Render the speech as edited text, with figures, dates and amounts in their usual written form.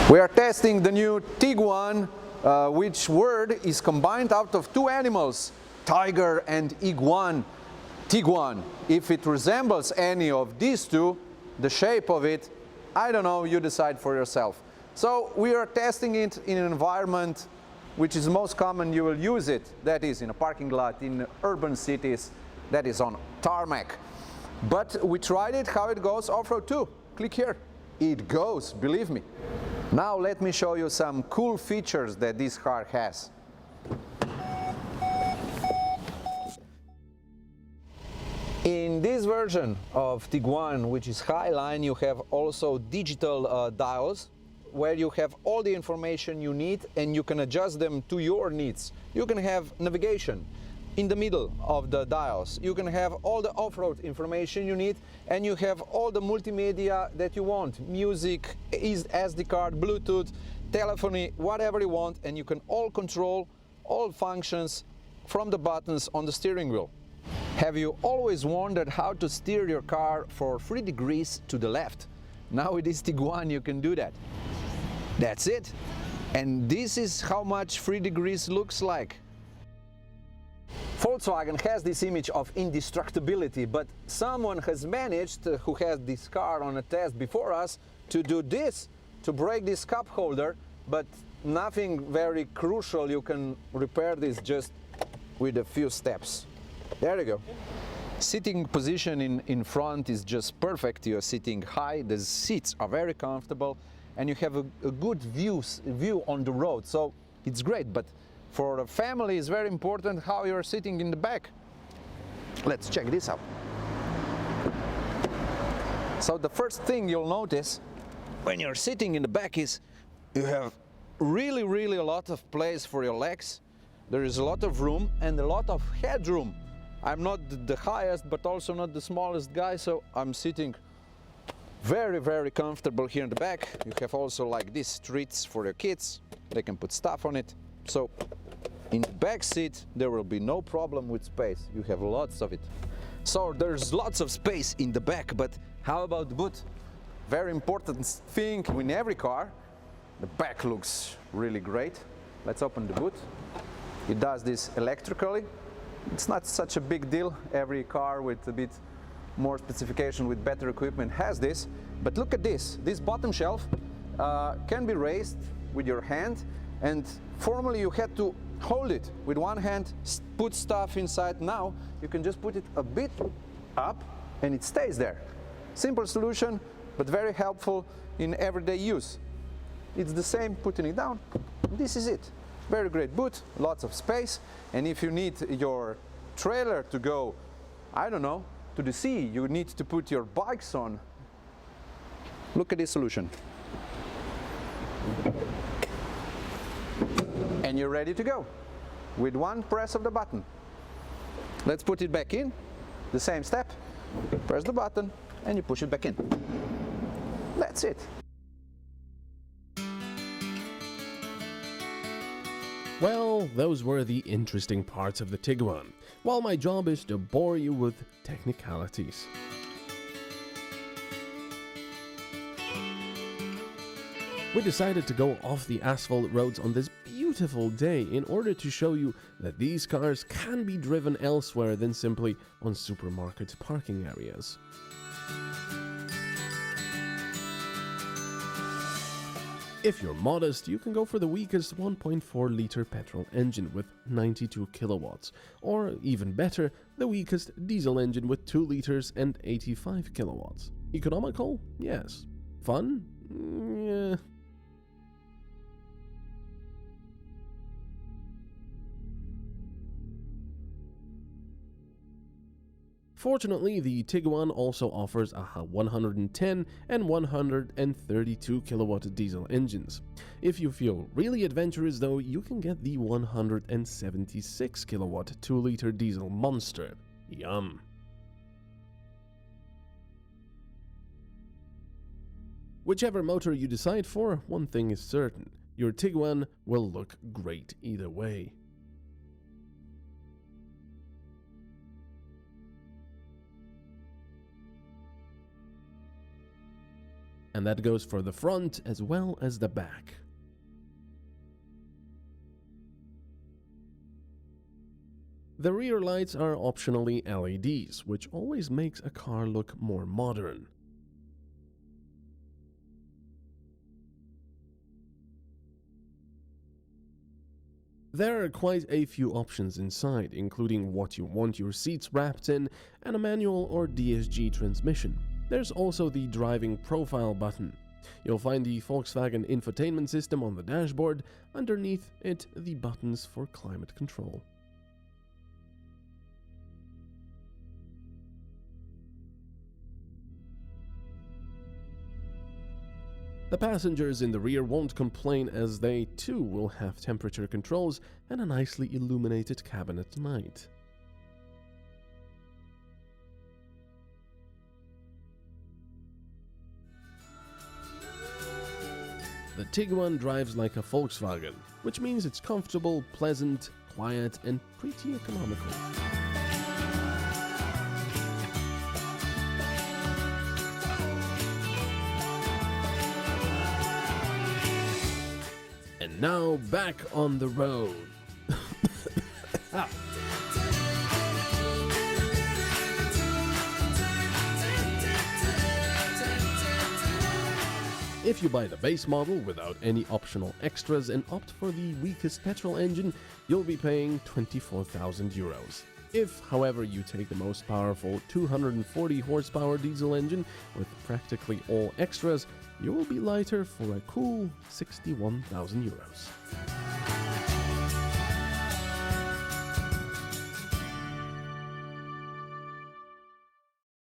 We are testing the new Tiguan, which word is combined out of two animals, tiger and iguan. Tiguan. If it resembles any of these two, the shape of it, I don't know, you decide for yourself. So we are testing it in an environment which is most common you will use it, that is in a parking lot, in urban cities, that is on tarmac. But we tried it, how it goes off-road too. Click here. It goes, believe me. Now let me show you some cool features that this car has. In this version of Tiguan, which is Higline, you have also digital dials where you have all the information you need and you can adjust them to your needs. You can have navigation in the middle of the dials. You can have all the off-road information you need, and you have all the multimedia that you want. Music, SD card, Bluetooth, telephony, whatever you want, and you can all control all functions from the buttons on the steering wheel. Have you always wondered how to steer your car for 3 degrees to the left? Now with this Tiguan you can do that. That's it. And this is how much 3 degrees looks like. Volkswagen has this image of indestructibility, but someone has managed, who had this car on a test before us, to do this, to break this cup holder, but nothing very crucial. You can repair this just with a few steps. There you go. Sitting position in front is just perfect. You're sitting high, the seats are very comfortable, and you have a good view on the road, so it's great. But for a family, it's very important how you're sitting in the back. Let's check this out. So the first thing you'll notice when you're sitting in the back is you have really a lot of place for your legs. There is a lot of room and a lot of headroom. I'm not the highest, but also not the smallest guy, so I'm sitting very comfortable here in the back. You have also like these treats for your kids. They can put stuff on it. So in the back seat there will be no problem with space. You have lots of it. So there's lots of space in the back, but how about the boot? Very important thing in every car. The back looks really great. Let's open the boot. It does this electrically. It's not such a big deal. Every car with a bit more specification, with better equipment, has this. But look at this. This bottom shelf can be raised with your hand, and formerly you had to hold it with one hand, put stuff inside. Now you can just put it a bit up and it stays there. Simple solution, but very helpful in everyday use. It's the same putting it down. This is it. Very great boot, lots of space, and if you need your trailer to go, I don't know, to the sea, you need to put your bikes on. Look at this solution. And you're ready to go with one press of the button. Let's put it back in. The same step. Press the button and you push it back in. That's it. Well, those were the interesting parts of the Tiguan, while my job is to bore you with technicalities. We decided to go off the asphalt roads on this beautiful day in order to show you that these cars can be driven elsewhere than simply on supermarket parking areas. If you're modest, you can go for the weakest 1.4-liter petrol engine with 92 kilowatts, or even better, the weakest diesel engine with 2 liters and 85 kilowatts. Economical? Yes. Fun? Yeah. Fortunately, the Tiguan also offers a 110 and 132 kilowatt diesel engines. If you feel really adventurous though, you can get the 176 kilowatt 2-liter diesel monster. Yum! Whichever motor you decide for, one thing is certain: your Tiguan will look great either way. and that goes for the front as well as the back. The rear lights are optionally LEDs, which always makes a car look more modern. There are quite a few options inside, including what you want your seats wrapped in and a manual or DSG transmission. There's also the driving profile button. You'll find the Volkswagen Infotainment System on the dashboard, underneath it the buttons for climate control. The passengers in the rear won't complain, as they too will have temperature controls and a nicely illuminated cabin at night. The Tiguan drives like a Volkswagen, which means it's comfortable, pleasant, quiet, and pretty economical. And now back on the road. If you buy the base model without any optional extras and opt for the weakest petrol engine, you'll be paying 24,000 euros. If, however, you take the most powerful 240 horsepower diesel engine with practically all extras, you will be lighter for a cool 61,000 euros.